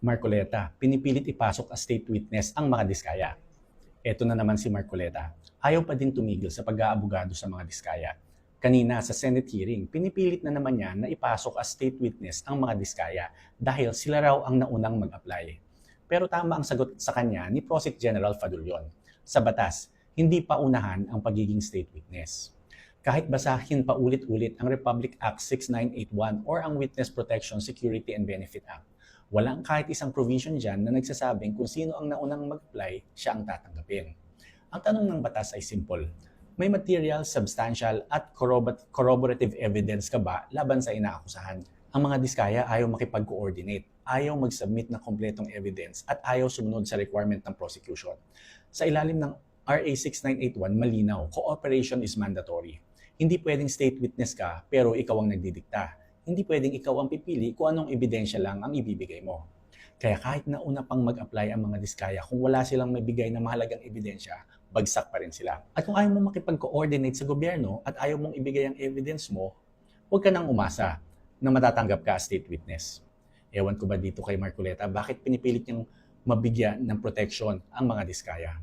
Marcoleta, pinipilit ipasok as state witness ang mga diskaya. Eto na naman si Marcoleta. Ayaw pa din tumigil sa pag-aabogado sa mga diskaya. Kanina sa Senate hearing, pinipilit na naman niya na ipasok as state witness ang mga diskaya dahil sila raw ang naunang mag-apply. Pero tama ang sagot sa kanya ni Prosec General Fadulyon. Sa batas, hindi pa unahan ang pagiging state witness. Kahit basahin pa ulit-ulit ang Republic Act 6981 or ang Witness Protection, Security and Benefit Act, walang kahit isang provision dyan na nagsasabing kung sino ang naunang mag-apply, siya ang tatanggapin. Ang tanong ng batas ay simple. May material, substantial at corroborative evidence ka ba laban sa inaakusahan? Ang mga diskaya ayaw makipag-coordinate, ayaw mag-submit ng kompletong evidence at ayaw sumunod sa requirement ng prosecution. Sa ilalim ng RA 6981, malinaw, cooperation is mandatory. Hindi pwedeng state witness ka pero ikaw ang nagdidikta. Hindi pwedeng ikaw ang pipili kung anong ebidensya lang ang ibibigay mo. Kaya kahit nauna pang mag-apply ang mga diskaya, kung wala silang may bigay na mahalagang ebidensya, bagsak pa rin sila. At kung ayaw mo makipag-coordinate sa gobyerno at ayaw mong ibigay ang evidence mo, huwag ka nang umasa na matatanggap ka as state witness. Ewan ko ba dito kay Marcoleta, bakit pinipilit niyang mabigyan ng protection ang mga diskaya?